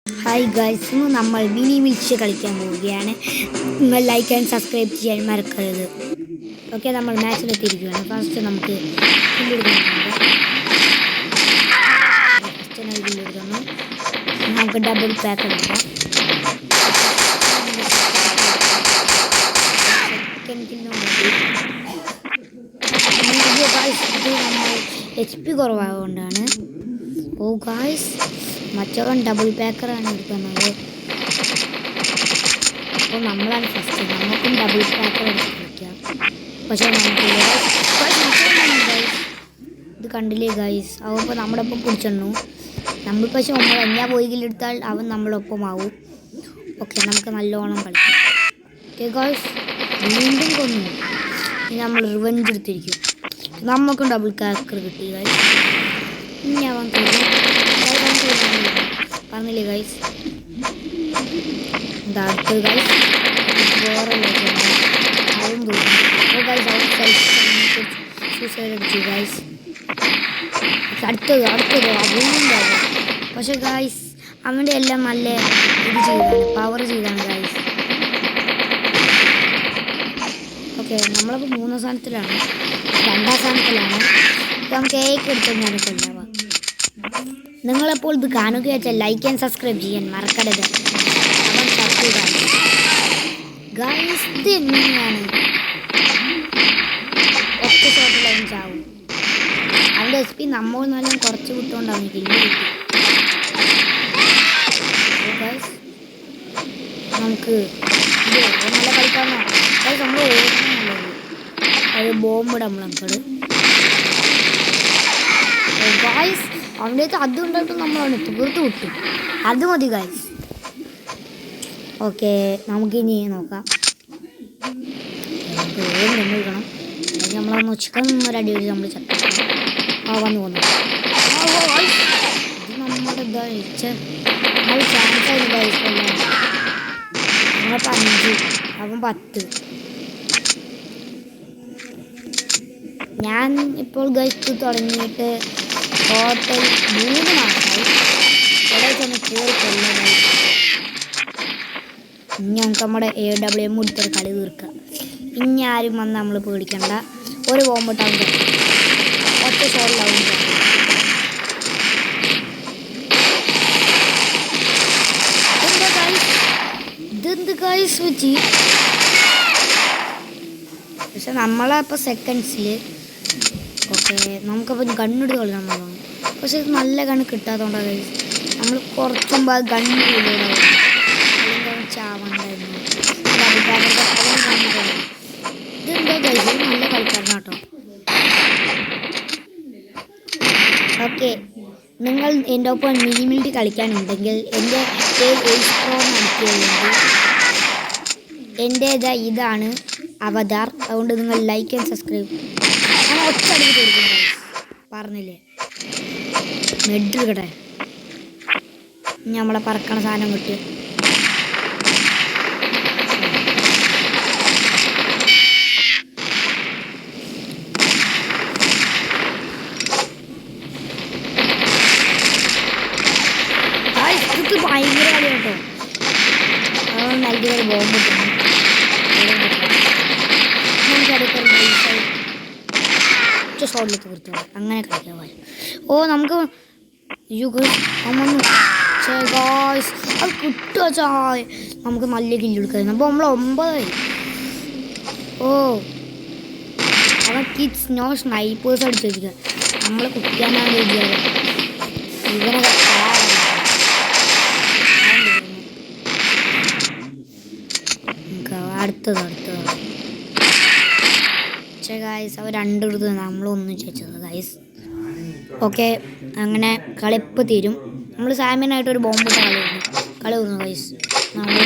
Hi guys, ഇന്ന് നമ്മൾ mini മിൽച്ച് കളിക്കാൻ പോവുകയാണ്. നിങ്ങൾ ലൈക്ക് ആൻഡ് സബ്സ്ക്രൈബ് ചെയ്യാൻ മറക്കരുത്. ഓക്കെ, നമ്മൾ മാച്ചിലെത്തിയിരിക്കുകയാണ്. ഫസ്റ്റ് നമുക്ക് കില്ലെടുക്കുന്നു. നമുക്ക് ഡബിൾ പാക്ക് എടുക്കാം. നമ്മൾ HP കുറവായതുകൊണ്ടാണ്. ഓ ഗായ്സ്, മറ്റവൻ ഡബിൾ പാക്കറാണ് എടുക്കുന്നത്. അപ്പോൾ നമ്മളാണ് ഫസ്റ്റ്. നമുക്കും ഡബിൾ പാക്കർ എടുത്ത് കളിക്കാം. പക്ഷേ നമുക്ക് ഇത് കണ്ടില്ലേ ഗൈസ്, അപ്പോൾ നമ്മുടെ ഒപ്പം പിടിച്ചെണ്ണു. നമ്മൾ പക്ഷെ എങ്ങനെ പോയിലെടുത്താൽ അവൻ നമ്മളൊപ്പം ആവും. ഓക്കെ, നമുക്ക് നല്ലോണം കളിക്കാം. ഓക്കെ ഗൈസ്, വീണ്ടും കൊന്നു. ഇനി നമ്മൾ റിവെഞ്ച് എടുത്തിരിക്കും. നമുക്കും ഡബിൾ പാക്കർ കിട്ടി ഗൈസ്. ഇനി അവൻ പറഞ്ഞില്ലേ ഗൈസ്. എന്താ അടുത്തത് ഗൈസ്? അവൻ സൂസൈഡ് അടിച്ചു ഗൈസ്. അടുത്തത് അവനുണ്ടാവും. പക്ഷെ ഗൈസ്, അവൻ്റെ എല്ലാം നല്ല ഇത് ചെയ്താണ്, പവർ ചെയ്താണ് ഗൈസ്. ഓക്കെ, നമ്മളിപ്പോൾ 3ാം സ്ഥാനത്തിലാണ്, 2ാം സ്ഥാനത്തിലാണ്. നമുക്ക് കേക്ക് എടുത്ത് ഞാൻ കൊല്ലാവാം. നിങ്ങളെപ്പോൾ ഇത് കാണുക വെച്ചാൽ ലൈക്ക് ആൻഡ് സബ്സ്ക്രൈബ് ചെയ്യാൻ മറക്കരുത്. അവൻ ഗൈസ്, ഇത് എങ്ങനെയാണ് ഒറ്റ ഷോട്ടിൽ അവൻ ചാവും. അവൻ്റെ HP നമ്മൾ നല്ല കുറച്ച് വിട്ടുകൊണ്ടാണ് കില്ല് കിട്ടി. ഗൈസ്, നമുക്ക് നല്ല കളിക്കാമെന്നോ ഗൈസ്. നമ്മൾ ഓടുന്നുള്ളത് അത് ബോംബിടാം നമ്മളങ്ങോട്ട്. ഗൈസ്, അവൻ്റെ അടുത്ത് അതുകൊണ്ടായിട്ടും നമ്മളാണ് തീർത്ത് വിട്ടു. അത് മതി ഗൈസ്. ഓക്കെ, നമുക്കിനി നോക്കാം. നമുക്ക് വേഗം എടുക്കണം. നമ്മളൊന്ന് ഉച്ചക്കൻ ഒരടി വെച്ച് നമ്മൾ വന്നു പോന്നു. ഇത് നമ്മുടെ നമ്മൾ ചാൻസ് ആയിരുന്നു ഗൈസ്. നമ്മളിപ്പോൾ 5, അവൻ 10. ഞാൻ ഇപ്പോൾ ഗൈസ് തുടങ്ങിയിട്ട് ടോട്ടൽ 3 മാസമായി. ഇവിടെ ചെന്ന് കയറി കൊല്ലുന്നത്. ഇനി ഞങ്ങൾക്ക് നമ്മുടെ AWM എടുത്തൊരു കളി തീർക്കുക. ഇനി ആരും വന്ന് നമ്മൾ പേടിക്കണ്ട. ഒരു ബോംബിട്ടാവും, ഒറ്റ ഷോട്ടിലാവും. ഇതെന്ത് ഗൈസ് വെച്ച്. പക്ഷെ നമ്മളപ്പോൾ സെക്കൻഡ്സിൽ. ഓക്കെ, നമുക്കപ്പോൾ ഗണ്ണെടുത്ത് കളിക്കാൻ തോന്നുന്നു. പക്ഷെ ഇത് നല്ല ഗണ്ണ് കിട്ടാത്തതുകൊണ്ടാണ് ഗൈസ്. നമ്മൾ കുറച്ച് മുമ്പ് ആ ഗണ്ണ് കൂടുതലാവും. ചാവണ്ടായിരുന്നു. ഇതെന്താ ഗൈസ്, നല്ല കളിക്കാരനാട്ടോ. ഓക്കെ, നിങ്ങൾ എൻ്റെ ഒപ്പം മിനി മിൽറ്റ് കളിക്കാനുണ്ടെങ്കിൽ എൻ്റെ പേര് Pro നടത്തിയുണ്ട്. എൻ്റെ ഇതാണ് അവതാർ. അതുകൊണ്ട് നിങ്ങൾ ലൈക്ക് ആൻഡ് സബ്സ്ക്രൈബ്. ഞാൻ ഒറ്റ അടിക്ക് കൊടുക്കും പറഞ്ഞില്ലേ. മെഡ് കിട്ടെ. ഇനി നമ്മളെ പറക്കണ സാധനം കിട്ടി. ഭയങ്കര കളി കേട്ടോ. നൽകിയൊരു ബോംബ് കിട്ടുന്നു. ഒറ്റ ഷോട്ടിൽ തീർത്തു. അങ്ങനെ കളിക്കാൻ പറ്റും. ഓ, നമുക്ക് അത് കിട്ടുക ചായ. നമുക്ക് നല്ല കില്ലെടുക്കായിരുന്നു. അപ്പോൾ നമ്മൾ 9ആയി. ഓ, അവൻ കിഡ്സ് നോ സ്നൈപ്പേഴ്സ് അടിച്ചിരിക്കുക. നമ്മൾ കുട്ടിയാനാണ് വിചാരം. ഇവനൊക്കെ അടുത്തത് ഗൈസ്. അവർ 2 എടുത്ത് നമ്മളൊന്നും ചോദിച്ചത് ഗൈസ്. ഓക്കെ, അങ്ങനെ കളിപ്പ് തീരും. നമ്മൾ സാമ്യനായിട്ടൊരു ബോംബിട്ട കളി വരുന്നു ഗൈസ്. നമ്മൾ